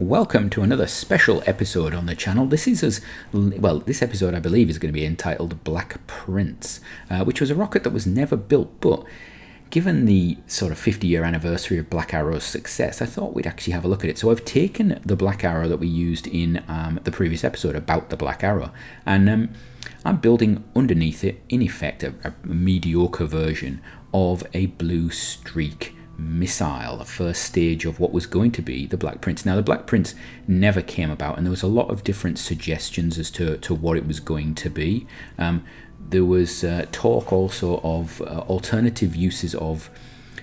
Welcome to another special episode on the channel. This episode I believe is going to be entitled Black Prince, which was a rocket that was never built, but given the sort of 50-year anniversary of Black Arrow's success, I thought we'd actually have a look at it. So I've taken the Black Arrow that we used in the previous episode about the Black Arrow, and I'm building underneath it, in effect, a mediocre version of a Blue Streak missile, the first stage of what was going to be the Black Prince. Now, the Black Prince never came about, and there was a lot of different suggestions as to what it was going to be. There was talk also of alternative uses of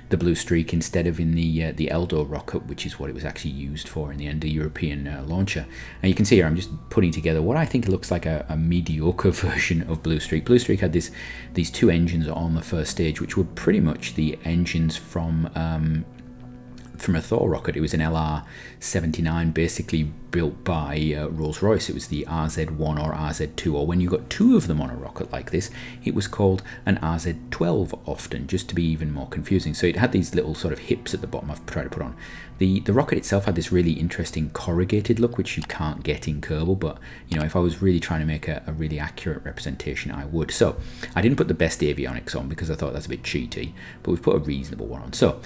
the Blue Streak instead of in the Eldor rocket, which is what it was actually used for in the Indo-European launcher. And you can see here I'm just putting together what I think looks like a mediocre version of Blue Streak. Blue Streak had these two engines on the first stage, which were pretty much the engines from a Thor rocket. It was an LR-79, basically built by Rolls-Royce. It was the RZ-1 or RZ-2, or when you got two of them on a rocket like this, it was called an RZ-12 often, just to be even more confusing. So it had these little sort of hips at the bottom I've tried to put on. The rocket itself had this really interesting corrugated look, which you can't get in Kerbal, but you know, if I was really trying to make a really accurate representation, I would. So I didn't put the best avionics on because I thought that's a bit cheaty, but we've put a reasonable one on. So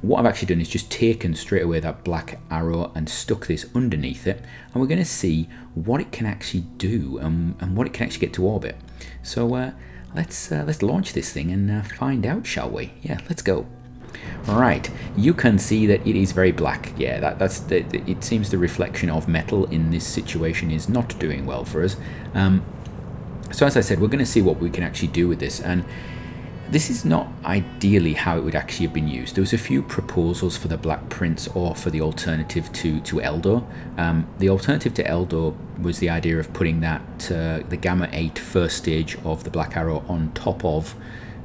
what I've actually done is just taken straight away that Black Arrow and stuck this underneath it, and we're going to see what it can actually do and what it can actually get to orbit. So let's launch this thing and find out, shall we? Yeah, let's go. Right, you can see that it is very black. Yeah, it seems the reflection of metal in this situation is not doing well for us. So as I said, we're going to see what we can actually do with this, and this is not ideally how it would actually have been used. There was a few proposals for the Black Prince or for the alternative to Eldor. The alternative to Eldor was the idea of putting that the Gamma 8 first stage of the Black Arrow on top of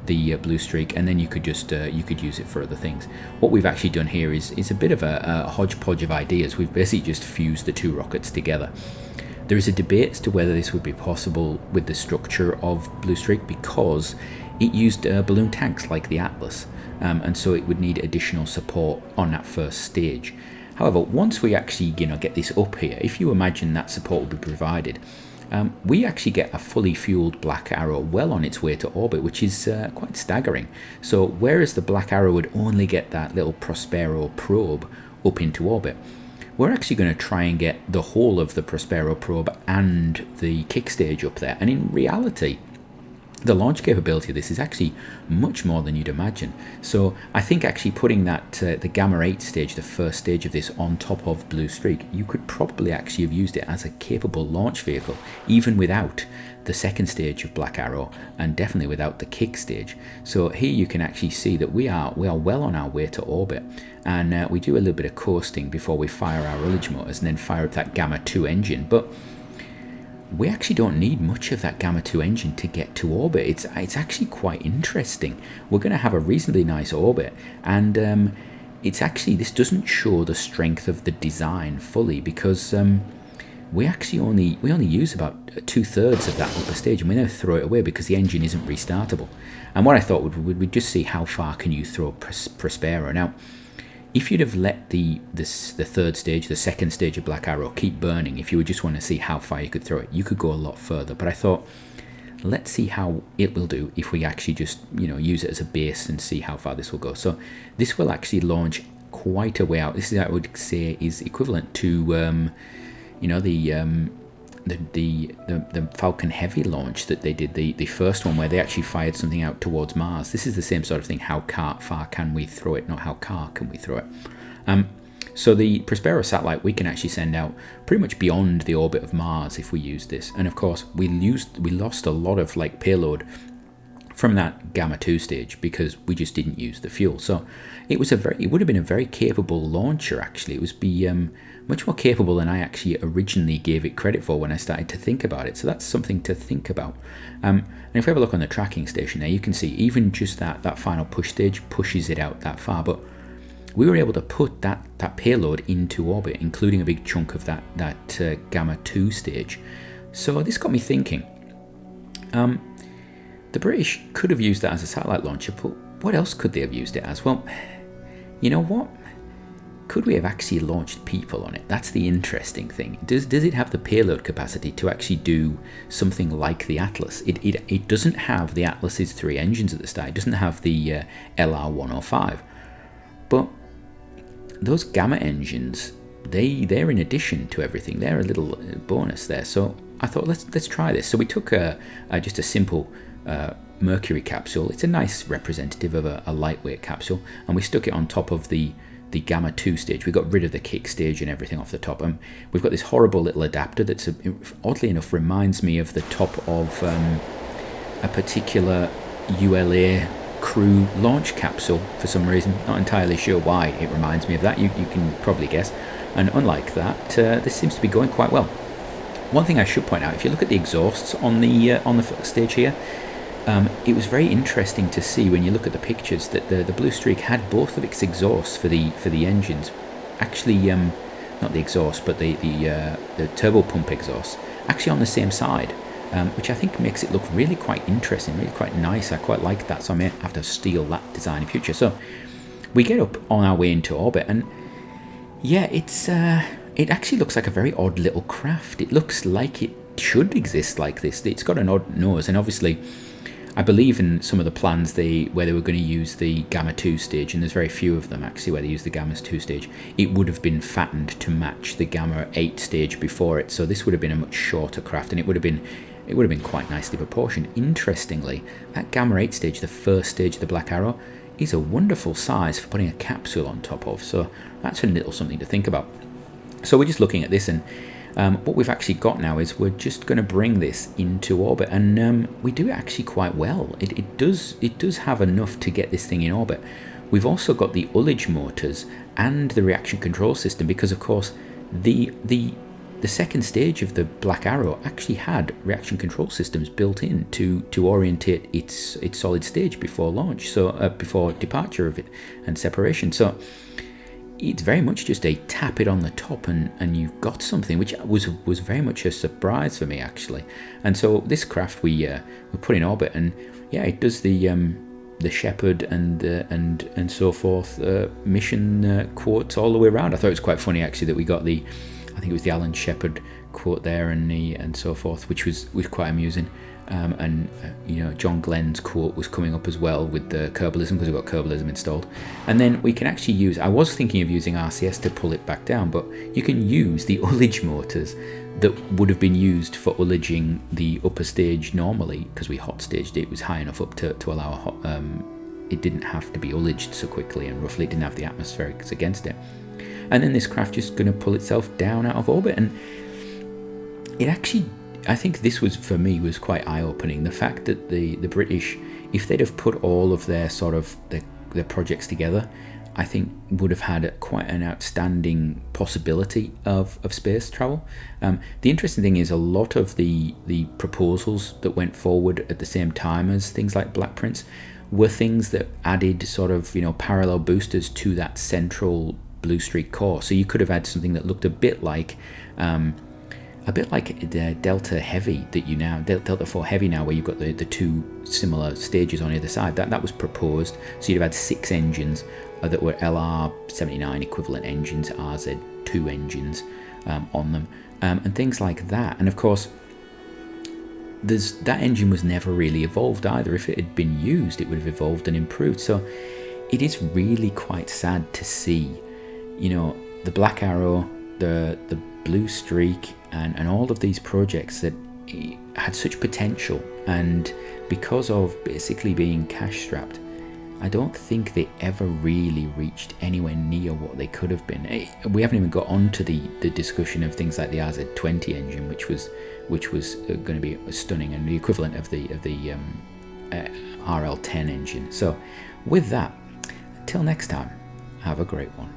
the Blue Streak, and then you could just you could use it for other things. What we've actually done here is a bit of a hodgepodge of ideas. We've basically just fused the two rockets together. There is a debate as to whether this would be possible with the structure of Blue Streak, because it used balloon tanks like the Atlas, and so it would need additional support on that first stage. However, once we actually get this up here, if you imagine that support will be provided, we actually get a fully fueled Black Arrow well on its way to orbit, which is quite staggering. So whereas the Black Arrow would only get that little Prospero probe up into orbit, we're actually going to try and get the whole of the Prospero probe and the kick stage up there. And in reality, the launch capability of this is actually much more than you'd imagine. So I think actually putting that the Gamma 8 stage, the first stage of this, on top of Blue Streak, you could probably actually have used it as a capable launch vehicle, even without the second stage of Black Arrow, and definitely without the kick stage. So here you can actually see that we are well on our way to orbit, and we do a little bit of coasting before we fire our ullage motors and then fire up that Gamma 2 engine. But we actually don't need much of that Gamma 2 engine to get to orbit. It's actually quite interesting. We're going to have a reasonably nice orbit, and it's actually, this doesn't show the strength of the design fully, because we actually only use about 2/3 of that upper stage, and we now throw it away because the engine isn't restartable. And what I thought we'd just see how far can you throw Prospero. Now, if you'd have let the third stage, the second stage of Black Arrow keep burning, if you would just want to see how far you could throw it, you could go a lot further. But I thought, let's see how it will do if we actually just use it as a base and see how far this will go. So this will actually launch quite a way out. This is, I would say, is equivalent to the Falcon Heavy launch that they did, the first one, where they actually fired something out towards Mars. This is the same sort of thing. How far can we throw it, not how far can we throw it. So the Prospero satellite we can actually send out pretty much beyond the orbit of Mars if we use this. And of course we lost a lot of payload from that Gamma 2 stage because we just didn't use the fuel. So it would have been a very capable launcher. Actually, it was much more capable than I actually originally gave it credit for when I started to think about it. So that's something to think about. And if we have a look on the tracking station there, you can see even just that final push stage pushes it out that far. But we were able to put that payload into orbit, including a big chunk of that Gamma 2 stage. So this got me thinking. The British could have used that as a satellite launcher, but what else could they have used it as? Well, you know what? could we have actually launched people on it? That's the interesting thing. Does it have the payload capacity to actually do something like the Atlas? It doesn't have the Atlas's 3 engines at the start. It doesn't have the LR-105. But those Gamma engines, they're in addition to everything. They're a little bonus there. So I thought, let's try this. So we took just a simple Mercury capsule. It's a nice representative of a lightweight capsule, and we stuck it on top of the Gamma 2 stage. We got rid of the kick stage and everything off the top. We've got this horrible little adapter that's oddly enough reminds me of the top of a particular ULA crew launch capsule for some reason. Not entirely sure why it reminds me of that. You can probably guess. And unlike that, this seems to be going quite well. One thing I should point out, if you look at the exhausts on the first stage here, it was very interesting to see when you look at the pictures that the Blue Streak had both of its exhausts for the engines. Actually, not the exhaust, but the turbo pump exhaust actually on the same side, which I think makes it look really quite interesting, really quite nice. I quite like that, so I may have to steal that design in future. So we get up on our way into orbit, and yeah, it actually looks like a very odd little craft. It looks like it should exist like this. It's got an odd nose, and obviously I believe in some of the plans where they were going to use the Gamma 2 stage, and there's very few of them actually where they use the Gamma 2 stage. It would have been fattened to match the Gamma 8 stage before it, so this would have been a much shorter craft, and it would have been quite nicely proportioned. Interestingly, that Gamma 8 stage, the first stage of the Black Arrow, is a wonderful size for putting a capsule on top of, so that's a little something to think about. So we're just looking at this, and what we've actually got now is we're just going to bring this into orbit, and we do it actually quite well. It does have enough to get this thing in orbit. We've also got the ullage motors and the reaction control system, because of course the second stage of the Black Arrow actually had reaction control systems built in to orientate its solid stage before launch, so before departure of it and separation. So it's very much just a tap it on the top and you've got something, which was very much a surprise for me actually. And so this craft we put in orbit, and yeah, it does the Shepherd and so forth mission quotes all the way around. I thought it was quite funny actually that we got I think it was the Alan Shepard quote there and so forth, which was quite amusing. John Glenn's quote was coming up as well with the Kerbalism, because we've got Kerbalism installed. And then we can actually use, I was thinking of using RCS to pull it back down, but you can use the ullage motors that would have been used for ullaging the upper stage normally, because we hot staged it. It was high enough up to allow it didn't have to be ullaged so quickly, and roughly it didn't have the atmospherics against it. And then this craft just going to pull itself down out of orbit, and it actually, I think this was, for me, was quite eye-opening. The fact that the British, if they'd have put all of their sort of their projects together, I think would have had quite an outstanding possibility of space travel. The interesting thing is a lot of the proposals that went forward at the same time as things like Black Prince were things that added sort of, parallel boosters to that central Blue Streak core. So you could have had something that looked a bit like the Delta Heavy that you now, Delta 4 Heavy now, where you've got the two similar stages on either side. That was proposed. So you'd have had 6 engines that were LR-79 equivalent engines, RZ2 engines on them, and things like that. And of course, that engine was never really evolved either. If it had been used, it would have evolved and improved. So it is really quite sad to see, the Black Arrow, the Blue Streak, and all of these projects that had such potential, and because of basically being cash strapped, I don't think they ever really reached anywhere near what they could have been. We haven't even got onto the discussion of things like the RZ20 engine, which was going to be stunning, and the equivalent of the RL10 engine. So with that, until next time, have a great one.